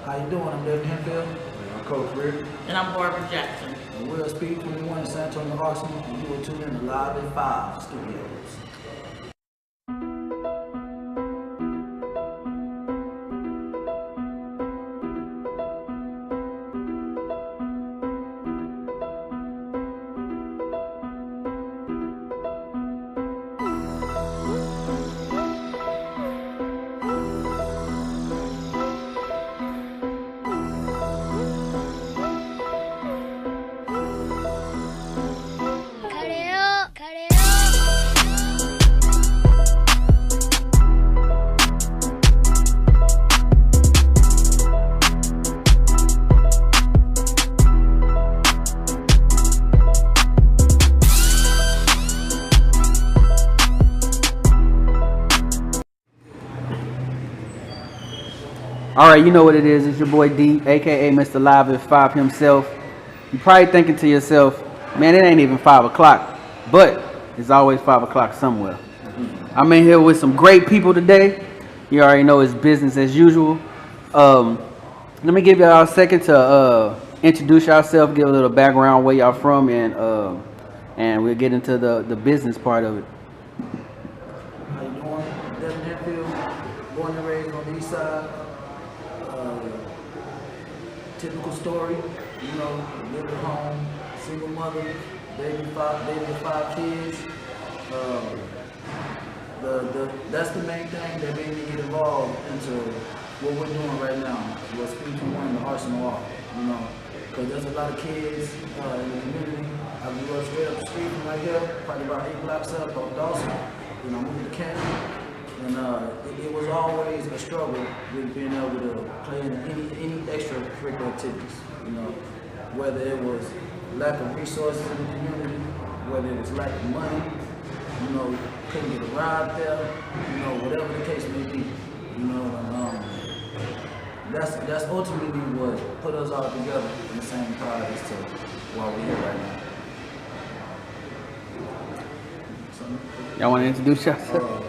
How you doing? I'm David Henfield. I'm Coach Rick. And I'm Barbara Jackson. And we're Speed21 in San Antonio, Arsenal, and you will tune in to Live at 5 Studios. All right, you know what it is. It's your boy D, aka Mr. Live at 5 himself. You're probably thinking to yourself, man, it ain't even 5 o'clock, but it's always 5 o'clock somewhere. I'm in here with some great people today. You already know it's business as usual. Let me give y'all a second to introduce yourself, give a little background where y'all from, and we'll get into the business part of it. How you doing? David Henfield, born and raised on the Eastside. Typical story, you know, live at home, single mother, baby of 5 kids. That's the main thing that made me get involved into what we're doing right now. What Speed21 the Arsenal are, you know, because there's a lot of kids in the community. I grew up straight up the street from right here, probably about 8 blocks up off Dawson. You know, I moved to Camp. And it was always a struggle with being able to play in any extracurricular activities, you know, whether it was lack of resources in the community, whether it was lack of money, you know, couldn't get a ride there, you know, whatever the case may be, you know, that's ultimately what put us all together in the same pod as to why we're here right now. Y'all want to introduce yourself?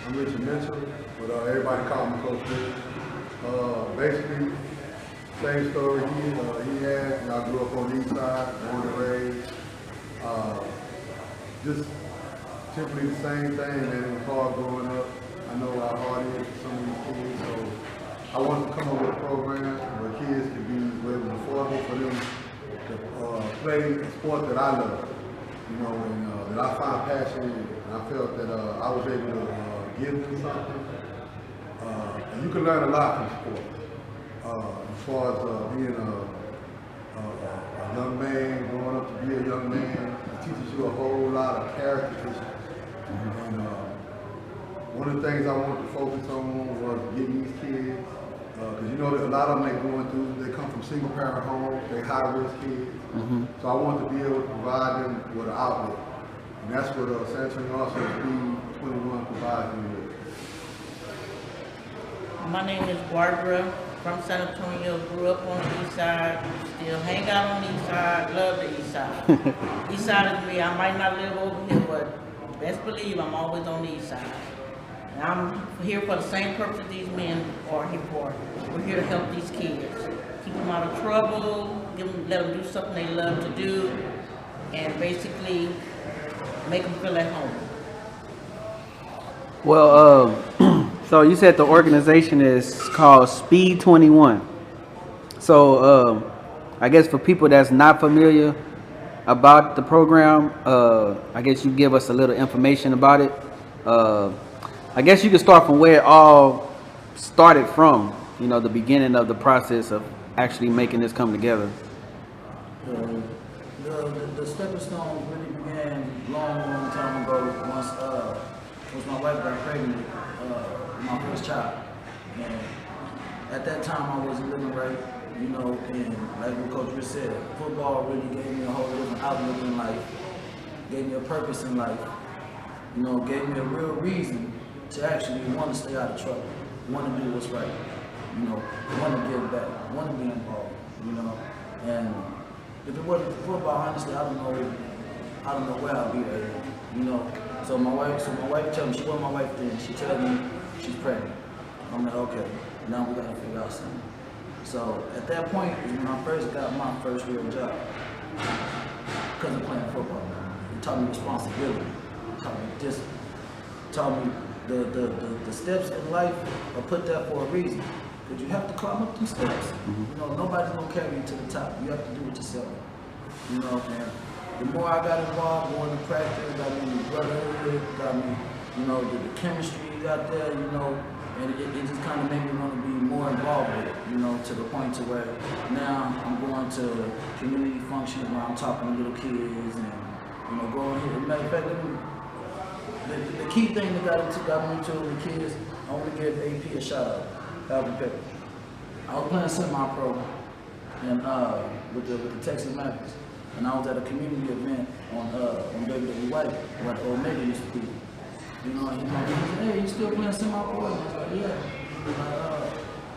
I'm Richard Mitchell, but everybody call me Coach Rick. Basically, same story he had. I grew up on the Eastside, born and raised. Just simply the same thing, man. It was hard growing up. I know how hard it is for some of these kids, so I wanted to come up with a program where kids could be where it was affordable for them to play a sport that I love, you know, and that I find passion in. And I felt that I was able to give them something. And you can learn a lot from sport. As far as being a young man, growing up to be a young man, it teaches you a whole lot of character issues. And one of the things I wanted to focus on was getting these kids, because you know that a lot of them they're going through, they come from single parent homes, they're high risk kids. So I wanted to be able to provide them with an outlet. And that's what San Antonio Arsenal Speed21 provides me with. My name is Barbara from San Antonio, grew up on the East Side, still hang out on the East Side, love the East Side. East Side is me. I might not live over here, but best believe I'm always on the East Side. And I'm here for the same purpose these men are here for. We're here to help these kids, keep them out of trouble, let them do something they love to do, and basically make them feel at home. Well, so you said the organization is called Speed21. So I guess for people that's not familiar about the program, I guess you give us a little information about it. I guess you can start from where it all started from, you know, the beginning of the process of actually making this come together. The stepping stones really began long time ago once my wife got pregnant with my first child. And at that time I wasn't living right, you know, and like what Coach Rich said, football really gave me a whole different outlook in life, gave me a purpose in life, you know, gave me a real reason to actually want to stay out of trouble, want to do what's right, you know, want to give back, want to be involved, you know. And if it wasn't for football, honestly, I don't know where I'd be right now, you know. So my wife told me, she wasn't my wife then, she told me she's pregnant. I'm like, okay, now we gotta figure out something. So at that point is when I first got my first real job. Because of playing football, man. It taught me responsibility, it taught me discipline, it taught me the steps in life are put there for a reason. Because you have to climb up these steps. You know, nobody's gonna carry you to the top. You have to do it yourself. You know, and the more I got involved, going to practice, got me the brotherhood, got me, you know, the chemistry out there, you know, and it just kind of made me want to be more involved with it, you know, to the point to where now I'm going to community functions where I'm talking to little kids and, you know, going here. Matter of fact, the key thing that got me into the kids, I want to give AP a shout out, Alvin Pepper. I was playing semi-pro and with the Texas Mavericks, and I was at a community event on WWE White, where the old Omega used to be. You know, he said, hey, you still playing semi-pro? I was like, yeah.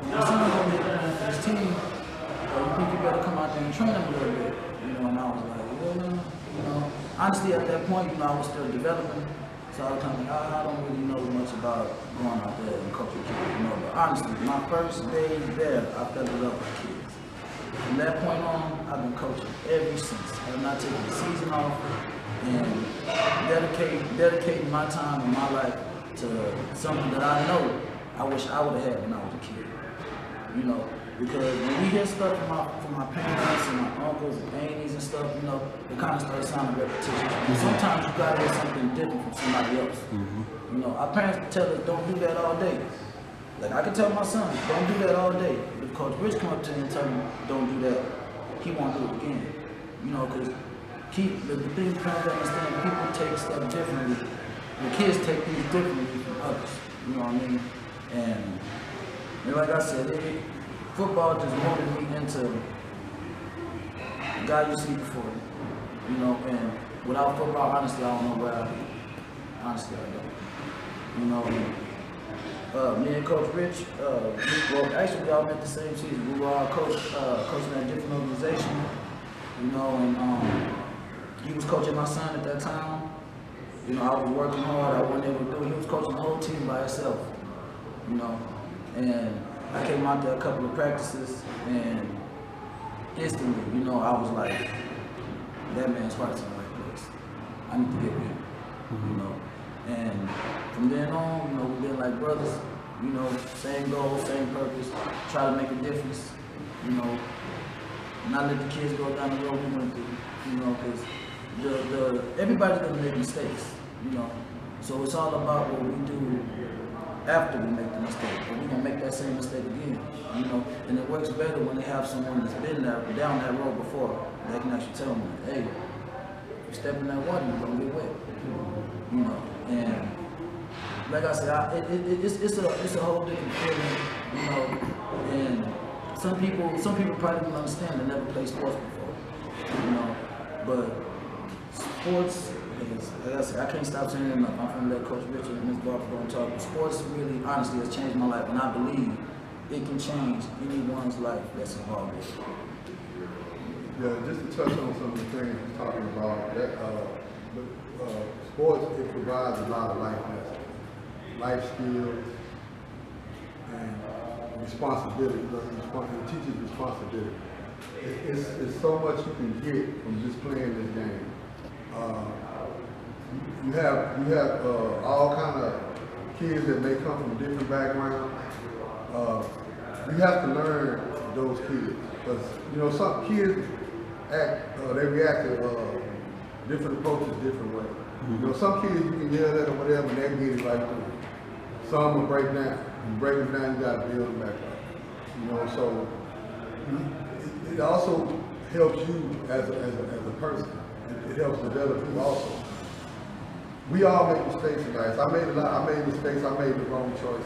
My son gonna be playing for his team. You think you better come out there and train him a little bit? You know, and I was like, yeah, you know. Honestly, at that point, you know, I was still developing. So I was kind of like, I don't really know much about going out there and coaching kids, you know. But honestly, my first day there, I fell in love with kids. From that point on, I've been coaching ever since. I'm not taking the season off and dedicating my time and my life to something that I know I wish I would have had when I was a kid. You know, because when we hear stuff from my parents and my uncles and aunties and stuff, you know, it kind of starts sounding repetitious. And sometimes you gotta hear something different from somebody else. You know, our parents tell us don't do that all day. Like I can tell my son, don't do that all day. If Coach Rich come up to him and tell him don't do that, he won't do it again. You know, because the thing parents understand, people take stuff differently. The kids take things differently from others. You know what I mean? And like I said, football just molded me into the guy you see before you. You know, and without football, honestly, I don't know where I'd be. Honestly, I don't. You know, me and Coach Rich, well, actually, we all met the same season. We were all coaching at a different organization. You know, and he was coaching my son at that time. You know, I was working hard. I wasn't able to do it. He was coaching the whole team by himself. You know, and I came out there a couple of practices, and instantly, you know, I was like, that man's heart's in the right place. I need to get with him. You know, and from then on, you know, we've been like brothers. You know, same goal, same purpose. Try to make a difference. You know, not let the kids go down the road we went through. You know, because everybody's gonna make mistakes, you know. So it's all about what we do after we make the mistake. But we're gonna make that same mistake again, you know. And it works better when they have someone that's been there, down that road before. They can actually tell them, hey, if you step in that water, you're gonna get wet, you know. And like I said, it's a whole different feeling, you know. And some people probably don't understand they never played sports before, you know. But sports is, like I said, I can't stop saying it enough. I'm going to let Coach Richard and Ms. Barber go and talk. Sports really, honestly, has changed my life, and I believe it can change anyone's life that's involved with it. Yeah, just to touch on some of the things you're talking about, that sports, it provides a lot of life lessons, life skills, and responsibility. It teaches responsibility. It's so much you can get from just playing this game. You have all kind of kids that may come from different backgrounds. You have to learn those kids, because you know some kids they react to different approaches different ways. You know, some kids you can yell at or whatever and they get it right through. Some will break down. You break them down, you got to build them back up. You know, so it also helps you as a person. It helps develop you also. We all make mistakes in life. I made mistakes. I made the wrong choices.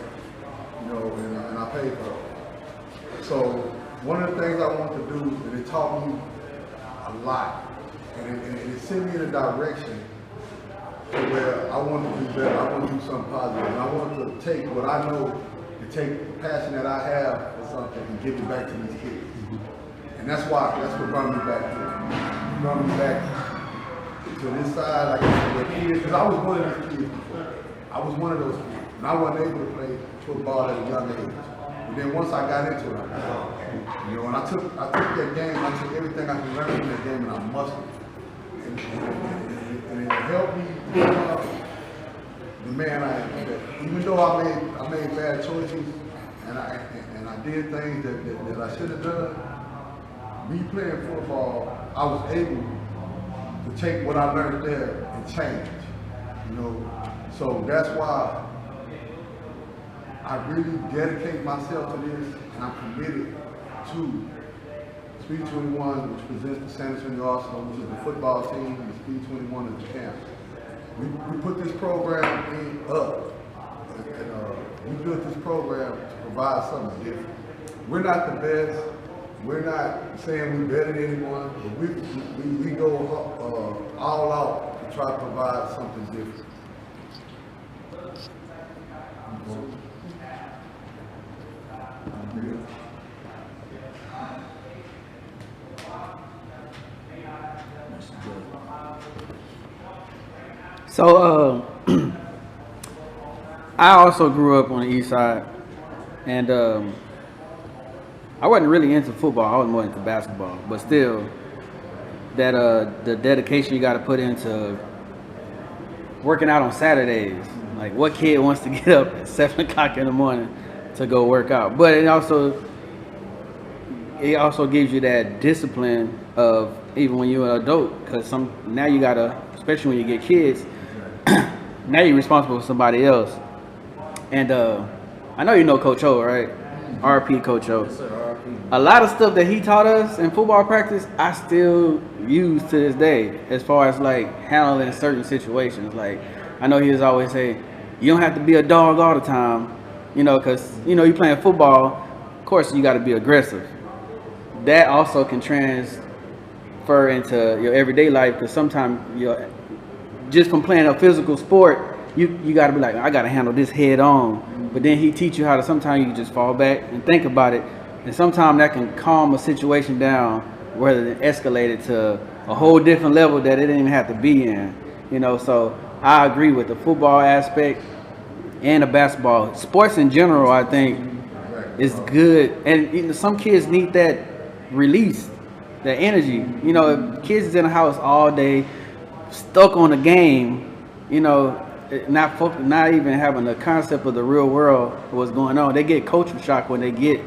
You know, and I paid for it. So one of the things I want to do, and it taught me a lot, and it sent me in a direction where I want to do better. I want to do something positive. And I want to take what I know, and take the passion that I have for something, and give it back to these kids. And that's what brought me back to it. Brought me back to this side, like the kids, because I was one of those kids before. I was one of those kids. And I wasn't able to play football at a young age. But then once I got into it, you know, and I took that game, I took everything I could learn from that game and I mustered it. And it helped me become the man I am today. Even though I made bad choices and I did things that I should have done, me playing football, I was able to take what I learned there and change. You know, so that's why I really dedicate myself to this, and I'm committed to Speed21, which presents the San Antonio Arsenal, which is the football team, and Speed21 is the camp. We put this program up, and we built this program to provide something different. We're not the best. We're not saying we're better than anyone, but we go all out to try to provide something different. So, I also grew up on the east side, and I wasn't really into football. I was more into basketball, but still, that the dedication you got to put into working out on Saturdays. Like, what kid wants to get up at 7 o'clock in the morning to go work out? But it also gives you that discipline of even when you're an adult, because now you gotta, especially when you get kids, now you're responsible for somebody else. And I know you know Coach O, right? RP Coach O. Yes, sir, RP. A lot of stuff that he taught us in football practice, I still use to this day, as far as like handling certain situations. Like, I know he was always saying, you don't have to be a dog all the time, you know, because, you know, you're playing football, of course you got to be aggressive. That also can transfer into your everyday life, because sometimes you're just from playing a physical sport, you got to be like, I got to handle this head on. But then he teach you how to, sometimes you just fall back and think about it, and sometimes that can calm a situation down rather than escalate it to a whole different level that it didn't even have to be in, you know. So I agree with the football aspect and the basketball. Sports in general, I think, is good, and you know, some kids need that release, that energy. You know, if kids is in the house all day, stuck on the game, you know, not even having the concept of the real world, what's going on. They get culture shock when they get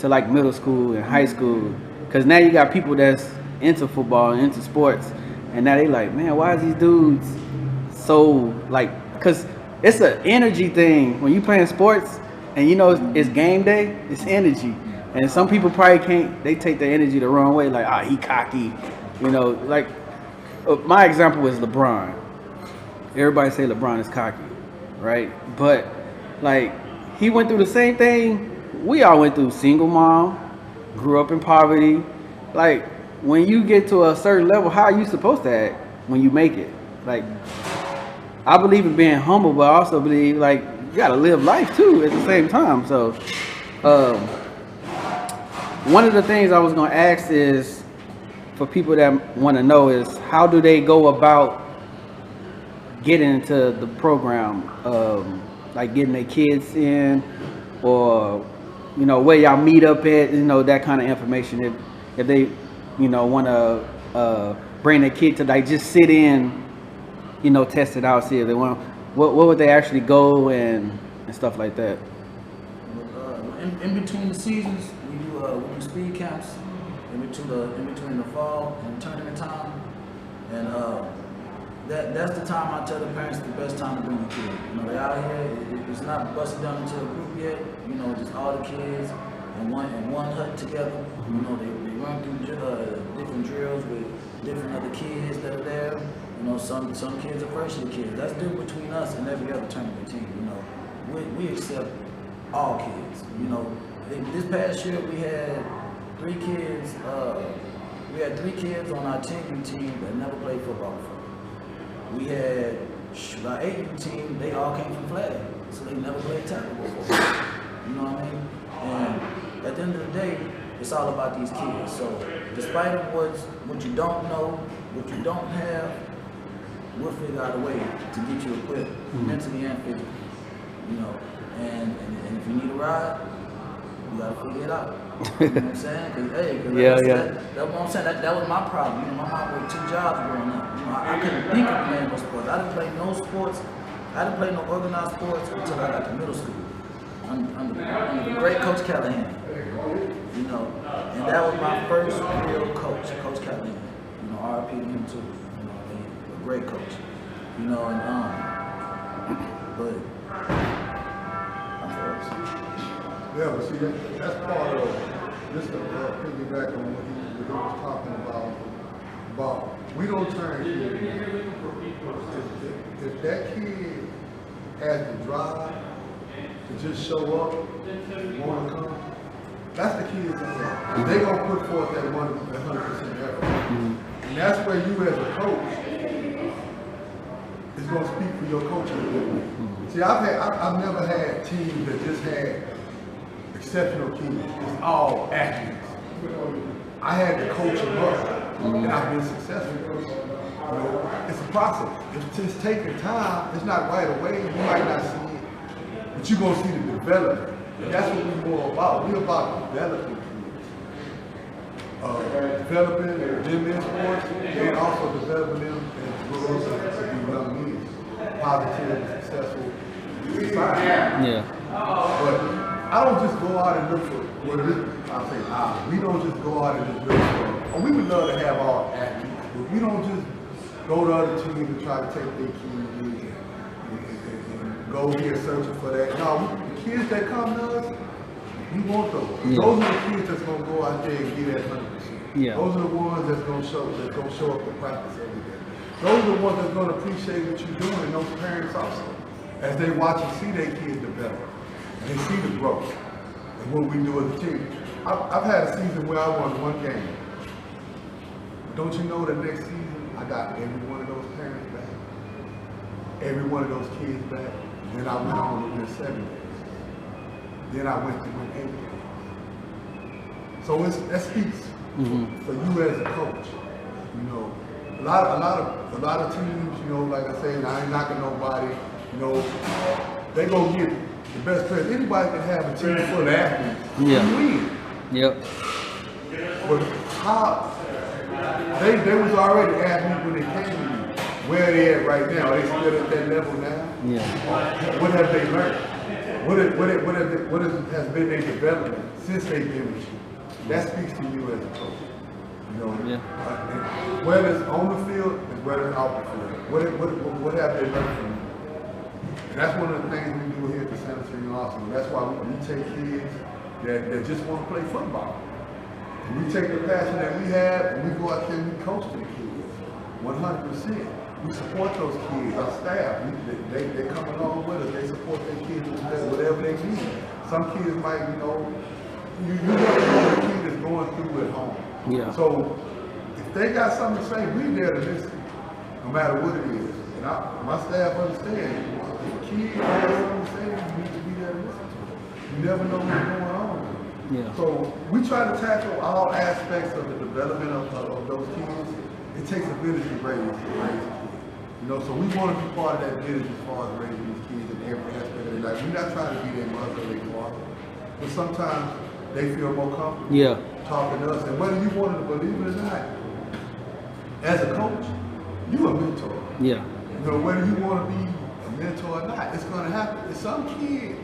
to like middle school and high school, because now you got people that's into football and into sports, and now they like, man, why is these dudes so like, because it's an energy thing when you playing sports, and you know it's game day, it's energy. And some people probably can't, they take the energy the wrong way, like, he cocky, you know. Like, my example is LeBron. Everybody say LeBron is cocky, right? But, like, he went through the same thing we all went through. Single mom, grew up in poverty. Like, when you get to a certain level, how are you supposed to act when you make it? Like, I believe in being humble, but I also believe, like, you gotta live life, too, at the same time. So, one of the things I was gonna ask is, for people that want to know, is how do they go about getting into the program, like getting their kids in, or, you know, where y'all meet up at, you know, that kind of information. If they, you know, want to bring their kid to, like, just sit in, you know, test it out, see if they want, what would they actually go and stuff like that. In between the seasons, we do speed camps in between the fall and tournament time, and that's the time I tell the parents the best time to bring the kid. You know, they out here, it's not busted down into a group yet. You know, just all the kids in one hut together. You know, they run through different drills with different other kids that are there. You know, some kids are first year kids. That's different between us and every other tournament team. You know, we accept all kids. You know, this past year we had 3 kids. We had 3 kids on our 10U team that never played football before. We had our 8U team. They all came from flag, so they never played tackle before. You know what I mean? And at the end of the day, it's all about these kids. So, despite of what you don't know, what you don't have, we'll figure out a way to get you equipped mentally and physically. you know, and if you need a ride, you gotta figure it out. You know what I'm saying? Cause, hey, cause that's what I'm saying. That was my problem. You know, my mom worked 2 jobs growing up. You know, I couldn't think of playing no sports. I didn't play no sports. I didn't play no organized sports until I got to middle school. Under the great Coach Callahan. You know, and that was my first real coach, Coach Callahan. You know, RIP to him too. You know, a great coach. You know, and but yeah, but see, that's part of just to piggyback on what he was talking about we don't turn kids. If that kid has the drive to just show up, want to come, that's the kid's intent. They're going to put forth that 100% effort. And that's where you as a coach is going to speak for your coaching ability. See, I've never had teams that just had exceptional kids. It's all athletes. I had to coach them up, and I've been successful. You know, it's a process. It's taking time. It's not right away. You might not see it, but you're going to see the development. And that's what we're more about. We're about developing kids. Developing them in sports, and also developing them as girls to be young men. Positive, successful society. Yeah. But I don't just go out and look for what it is. We don't just go out and just look for. We would love to have our athletes, but we don't just go to other teams and try to take their kids and go here searching for that. No, the kids that come to us, we want those. Yeah. Those are the kids that's gonna go out there and get that 100%. Yeah. Those are the ones that's gonna show up to practice every day. Those are the ones that's gonna appreciate what you're doing, and those parents also, as they watch and see their kids develop, and they see the growth and what we do as a team. I've had a season where I won 1 game. Don't you know the next season I got every one of those parents back, every one of those kids back. Then I went on to win 7 games. Then I went to win 8 games. So that speaks for you as a coach. You know, a lot of teams, you know, like I say, I ain't knocking nobody. You know, they go get the best players. Anybody can have a team full of athletes and win. Yep. But how they was already athletes when they came to you. Where are they at right now? Are they still at that level now? Yeah. What have they learned? What has been their development since they've been with you? That speaks to you as a coach. You know, whether it's on the field and whether it's off the field. What have they learned from you? And that's one of the things we do here at the Sanitarian Arsenal. That's why we take kids that just want to play football. And we take the passion that we have and we go out there and we coach the kids 100%. We support those kids, our staff. They come along with us. They support their kids with whatever they need. Some kids might, you know, you never know what a kid is going through at home. Yeah. So if they got something to say, we there to listen, no matter what it is. And my staff understands. If a kid has something to say, you need to be there to listen to it. You never know what's going on. Yeah. So we try to tackle all aspects of the development of those kids. It takes a village to raise kids. You know, so we want to be part of that village as far as raising these kids in every aspect of their life. We're not trying to be their mother or their father, but sometimes they feel more comfortable talking to us. And whether you wanted to believe it or not, as a coach, you're a mentor. Yeah. You know, whether you want to be a mentor or not, it's going to happen. If some kid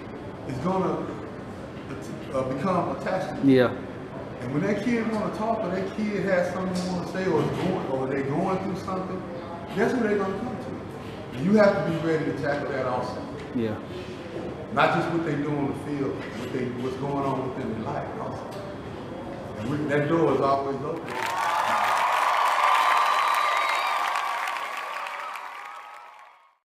is going to become attached to you. Yeah. And when that kid want to talk, or that kid has something they want to say, or they're going through something, guess who they're going to come to? And you have to be ready to tackle that also. Yeah. Not just what they do on the field, what's going on within their life also. And that door is always open.